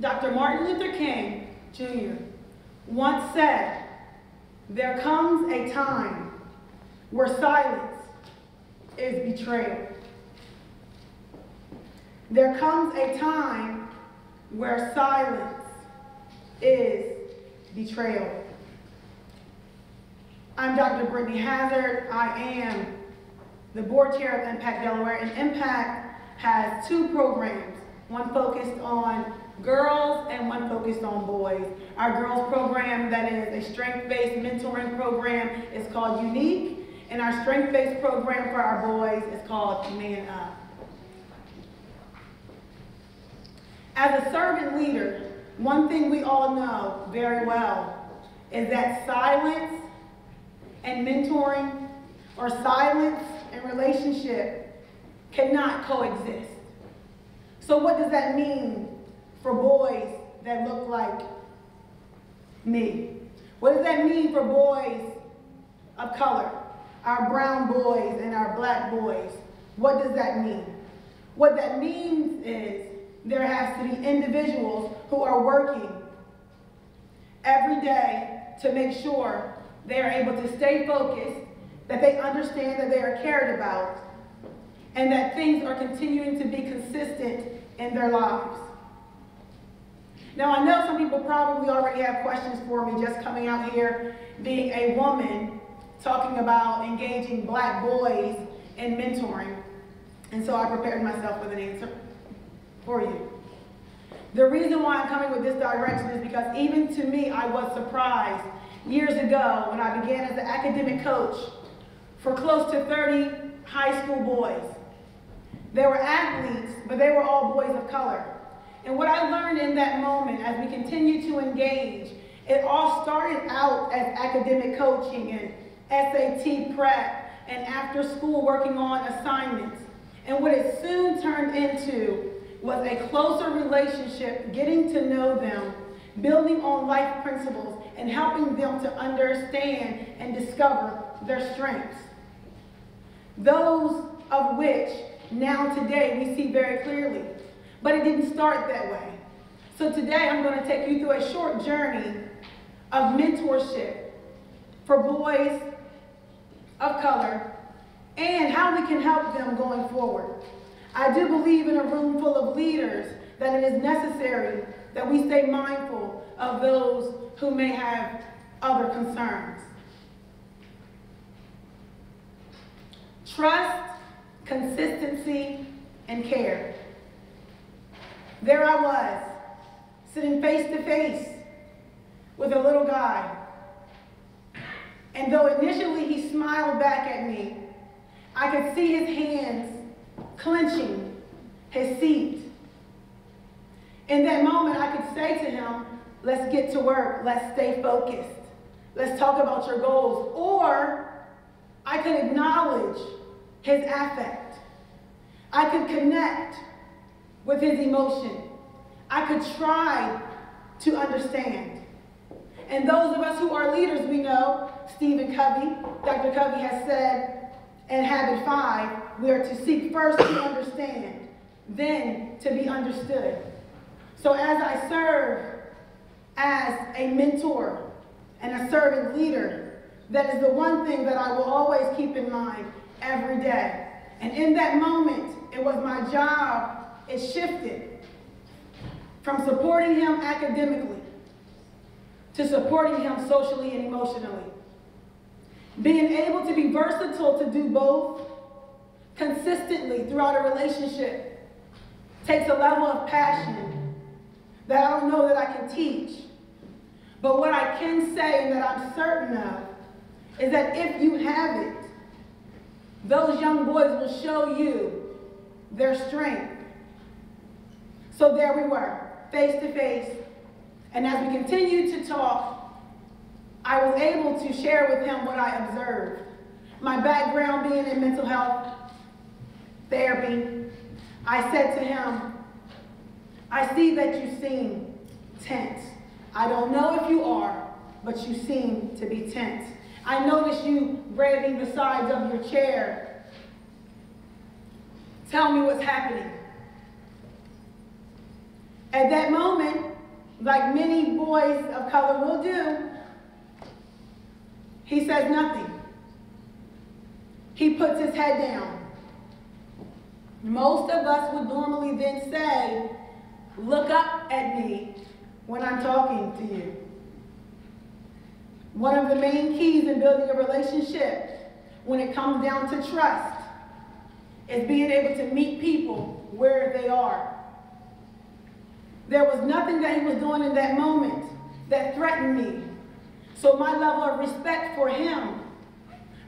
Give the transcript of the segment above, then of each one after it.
Dr. Martin Luther King, Jr. once said, "There comes a time where silence is betrayal." There comes a time where silence is betrayal. I'm Dr. Brittany Hazzard. I am the board chair of Impact Delaware, and Impact has two programs, one focused on girls and one focused on boys. Our girls program, that is a strength-based mentoring program, is called Unique, and our strength-based program for our boys is called Man Up. As a servant leader, one thing we all know very well is that silence and mentoring, or silence and relationship, cannot coexist. So what does that mean for boys that look like me? What does that mean for boys of color, our brown boys and our black boys? What does that mean? What that means is there has to be individuals who are working every day to make sure they are able to stay focused, that they understand that they are cared about, and that things are continuing to be consistent in their lives. Now, I know some people probably already have questions for me just coming out here, being a woman, talking about engaging black boys in mentoring. And so I prepared myself with an answer for you. The reason why I'm coming with this direction is because even to me, I was surprised years ago when I began as an academic coach for close to 30 high school boys. They were athletes, but they were all boys of color. And what I learned in that moment as we continue to engage, it all started out as academic coaching and SAT prep and after school working on assignments. And what it soon turned into was a closer relationship, getting to know them, building on life principles, and helping them to understand and discover their strengths. Those of which now today we see very clearly. But it didn't start that way. So today I'm going to take you through a short journey of mentorship for boys of color and how we can help them going forward. I do believe in a room full of leaders that it is necessary that we stay mindful of those who may have other concerns. Trust, consistency, and care. There I was, sitting face to face with a little guy. And though initially he smiled back at me, I could see his hands clenching his seat. In that moment, I could say to him, "Let's get to work. Let's stay focused. Let's talk about your goals." Or I could acknowledge his affect. I could connect with his emotion. I could try to understand. And those of us who are leaders, we know, Stephen Covey, Dr. Covey has said in Habit 5, we are to seek first to understand, then to be understood. So as I serve as a mentor and a servant leader, that is the one thing that I will always keep in mind every day. And in that moment, it was my job, it shifted from supporting him academically to supporting him socially and emotionally. Being able to be versatile to do both consistently throughout a relationship takes a level of passion that I don't know that I can teach. But what I can say and that I'm certain of is that if you have it, those young boys will show you their strength. So there we were, face to face. And as we continued to talk, I was able to share with him what I observed. My background being in mental health therapy, I said to him, "I see that you seem tense. I don't know if you are, but you seem to be tense. I notice you grabbing the sides of your chair. Tell me what's happening." At that moment, like many boys of color will do, he says nothing. He puts his head down. Most of us would normally then say, look up at me when I'm talking to you. One of the main keys in building a relationship when it comes down to trust is being able to meet people where they are. There was nothing that he was doing in that moment that threatened me. So my level of respect for him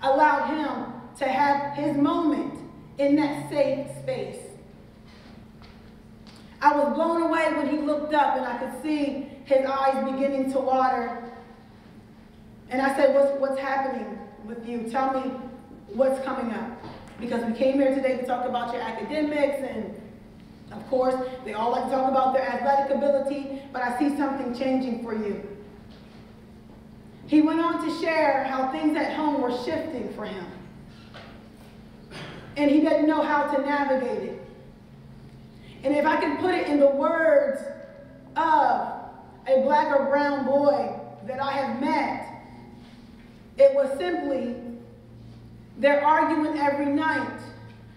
allowed him to have his moment in that safe space. I was blown away when he looked up and I could see his eyes beginning to water. And I said, what's happening with you? Tell me what's coming up. Because we came here today to talk about your academics, and of course, they all like to talk about their athletic ability, but I see something changing for you. He went on to share how things at home were shifting for him. And he didn't know how to navigate it. And if I can put it in the words of a black or brown boy that I have met, it was simply, they're arguing every night.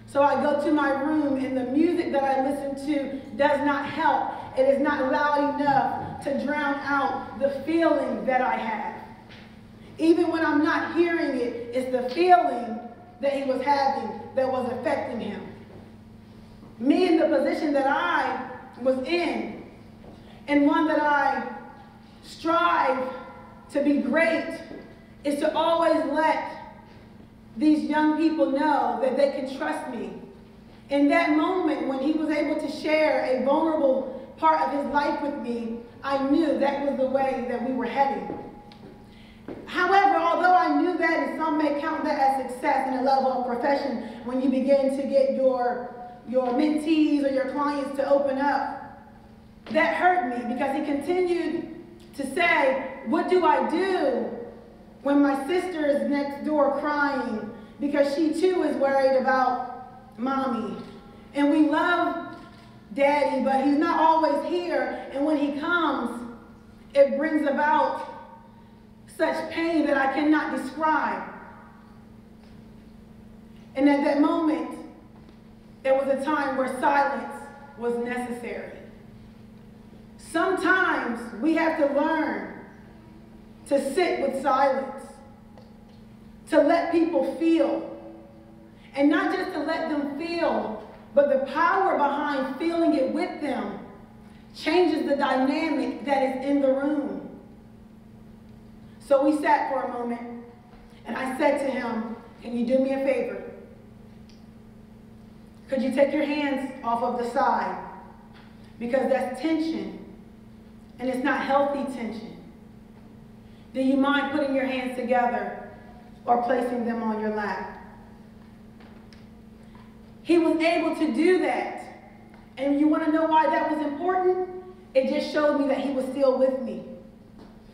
So I go to my room and the music that I listen to does not help. It is not loud enough to drown out the feeling that I have. Even when I'm not hearing it, it's the feeling that he was having that was affecting him. Me in the position that I was in, and one that I strive to be great, is to always let these young people know that they can trust me. In that moment when he was able to share a vulnerable part of his life with me, I knew that was the way that we were heading. However, although I knew that, and some may count that as success in a level of profession, when you begin to get your mentees or your clients to open up, that hurt me because he continued to say, what do I do when my sister is next door crying because she too is worried about mommy? And we love daddy, but he's not always here. And when he comes, it brings about such pain that I cannot describe. And at that moment, it was a time where silence was necessary. Sometimes we have to learn to sit with silence, to let people feel. And not just to let them feel, but the power behind feeling it with them changes the dynamic that is in the room. So we sat for a moment, and I said to him, can you do me a favor? Could you take your hands off of the side? Because that's tension, and it's not healthy tension. Do you mind putting your hands together or placing them on your lap? He was able to do that. And you want to know why that was important? It just showed me that he was still with me.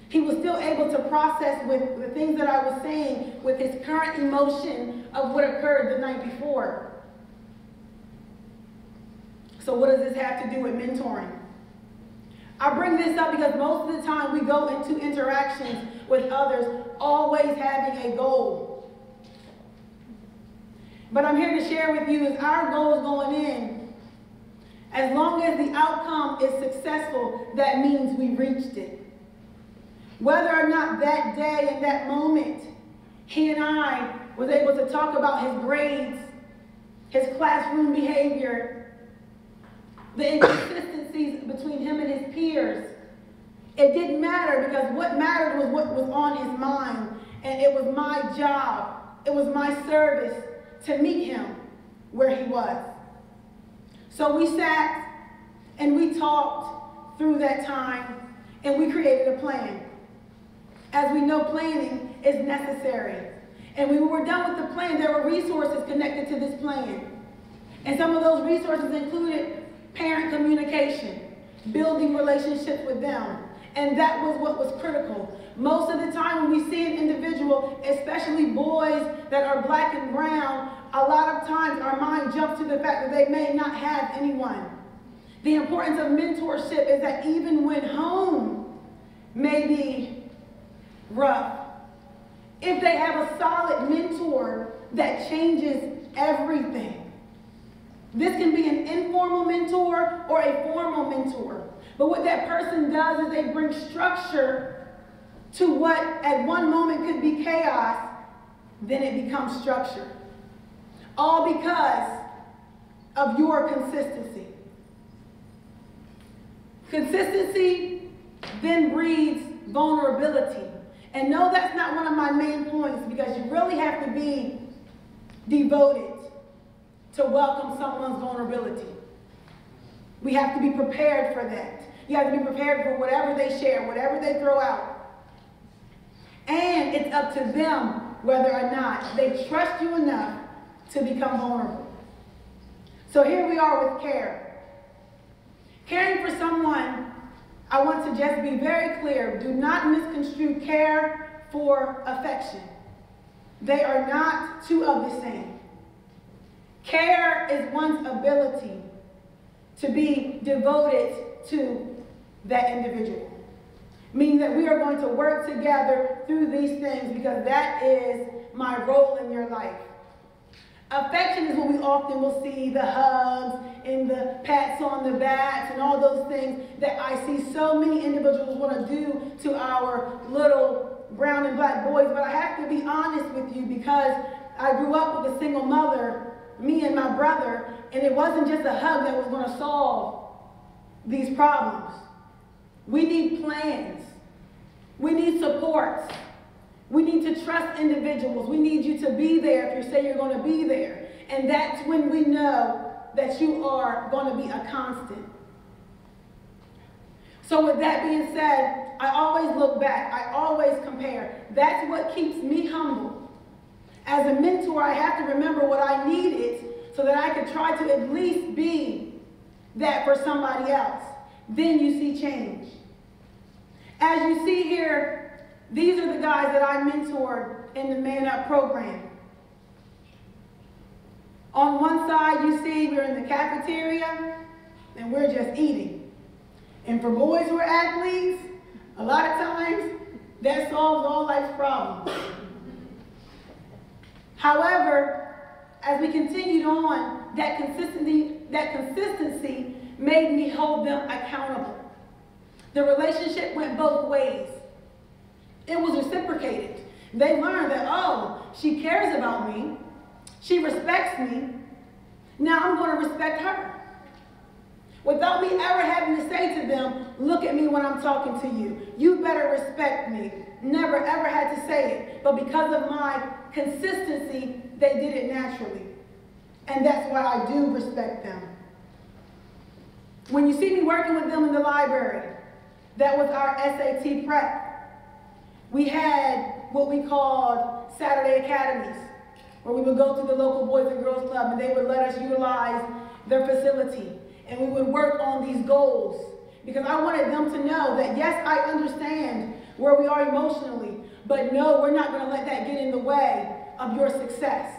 He was still able to process with the things that I was saying with his current emotion of what occurred the night before. So what does this have to do with mentoring? I bring this up because most of the time we go into interactions with others always having a goal. But I'm here to share with you is our goals going in. As long as the outcome is successful, that means we reached it. Whether or not that day and that moment, he and I was able to talk about his grades, his classroom behavior, the inconsistencies between him and his peers. It didn't matter because what mattered was what was on his mind. And it was my job, it was my service to meet him where he was. So we sat and we talked through that time and we created a plan. As we know, planning is necessary. And when we were done with the plan, there were resources connected to this plan. And some of those resources included parent communication, building relationships with them. And that was what was critical. Most of the time when we see an individual, especially boys that are black and brown, a lot of times our mind jumps to the fact that they may not have anyone. The importance of mentorship is that even when home may be rough, if they have a solid mentor that changes everything. This can be an informal mentor or a formal mentor. But what that person does is they bring structure to what at one moment could be chaos, then it becomes structure. All because of your consistency. Consistency then breeds vulnerability. And no, that's not one of my main points, because you really have to be devoted to welcome someone's vulnerability. We have to be prepared for that. You have to be prepared for whatever they share, whatever they throw out. And it's up to them whether or not they trust you enough to become vulnerable. So here we are with care. Caring for someone, I want to just be very clear. Do not misconstrue care for affection. They are not two of the same. Care is one's ability to be devoted to that individual. Meaning that we are going to work together through these things because that is my role in your life. Affection is what we often will see, the hugs and the pats on the backs and all those things that I see so many individuals want to do to our little brown and black boys. But I have to be honest with you, because I grew up with a single mother, me and my brother, and it wasn't just a hug that was going to solve these problems. We need plans. We need supports. We need to trust individuals. We need you to be there if you say you're going to be there. And that's when we know that you are going to be a constant. So with that being said, I always look back. I always compare. That's what keeps me humble. As a mentor, I have to remember what I needed so that I could try to at least be that for somebody else. Then you see change. As you see here, these are the guys that I mentored in the Man Up program. On one side, you see we're in the cafeteria, and we're just eating. And for boys who are athletes, a lot of times, that solves all life's problems. However, as we continued on, that consistency made me hold them accountable. The relationship went both ways. It was reciprocated. They learned that, oh, she cares about me. She respects me. Now I'm going to respect her. Without me ever having to say to them, look at me when I'm talking to you. You better respect me. Never ever had to say it. But because of my consistency, they did it naturally. And that's why I do respect them. When you see me working with them in the library, that was our SAT prep. We had what we called Saturday academies, where we would go to the local Boys and Girls Club and they would let us utilize their facility. And we would work on these goals because I wanted them to know that, yes, I understand where we are emotionally, but no, we're not going to let that get in the way of your success.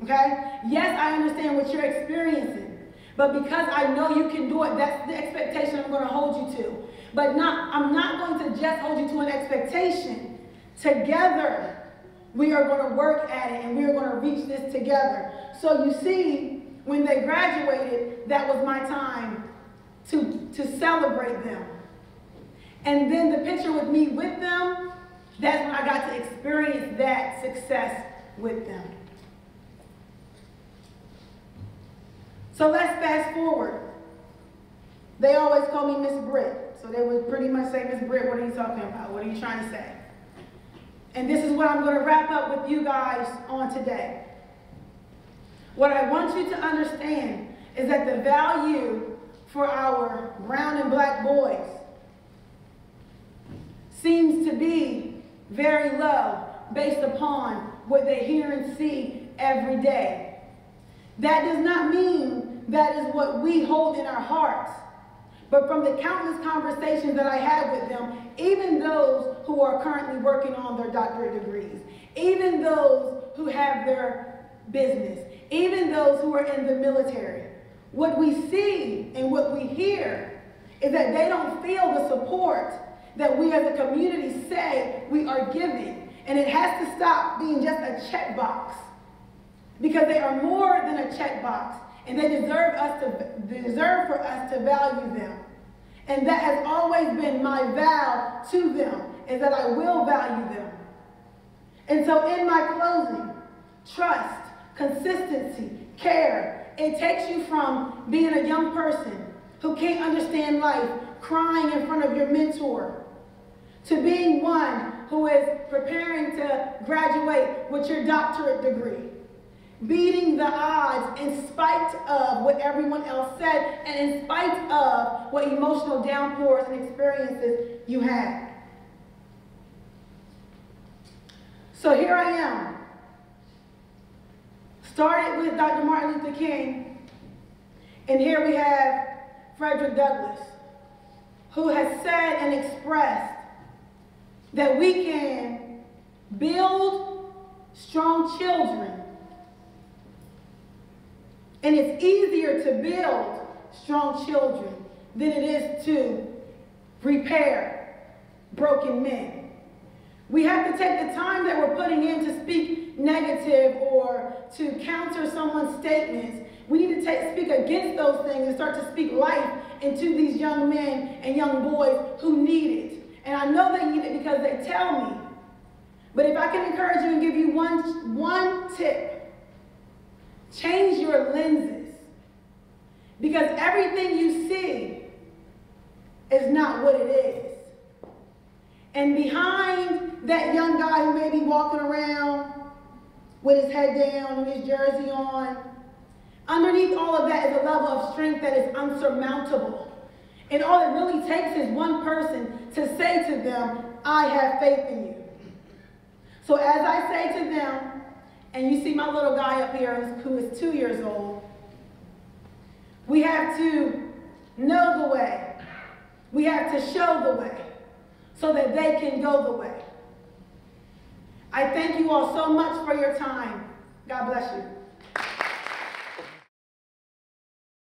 Okay? Yes, I understand what you're experiencing, but because I know you can do it, that's the expectation I'm going to hold you to. But I'm not going to just hold you to an expectation. Together, we are going to work at it and we are going to reach this together. So you see, when they graduated, that was my time to celebrate them. And then the picture with me with them, that's when I got to experience that success with them. So let's fast forward. They always call me Miss Britt. So they would pretty much say, Miss Britt, what are you talking about? What are you trying to say? And this is what I'm going to wrap up with you guys on today. What I want you to understand is that the value for our brown and black boys seems to be very low based upon what they hear and see every day. That does not mean that is what we hold in our hearts. But from the countless conversations that I had with them, even those who are currently working on their doctorate degrees, even those who have their business, even those who are in the military, what we see and what we hear is that they don't feel the support that we as a community say we are giving. And it has to stop being just a checkbox, because they are more than a checkbox, and they deserve for us to value them. And that has always been my vow to them, is that I will value them. And so in my closing, trust, consistency, care, it takes you from being a young person who can't understand life, crying in front of your mentor, to being one who is preparing to graduate with your doctorate degree, beating the odds in spite of what everyone else said and in spite of what emotional downpours and experiences you had. So here I am. Started with Dr. Martin Luther King, and here we have Frederick Douglass, who has said and expressed that we can build strong children. And it's easier to build strong children than it is to repair broken men. We have to take the time that we're putting in to speak negative or to counter someone's statements. We need to speak against those things and start to speak life into these young men and young boys who need it. And I know they need it because they tell me. But if I can encourage you and give you one tip, change your lenses. Because everything you see is not what it is. And behind that young guy who may be walking around with his head down and his jersey on, underneath all of that is a level of strength that is unsurmountable. And all it really takes is one person to say to them, I have faith in you. So as I say to them, and you see my little guy up here who is 2 years old, we have to know the way. We have to show the way so that they can go the way. I thank you all so much for your time. God bless you.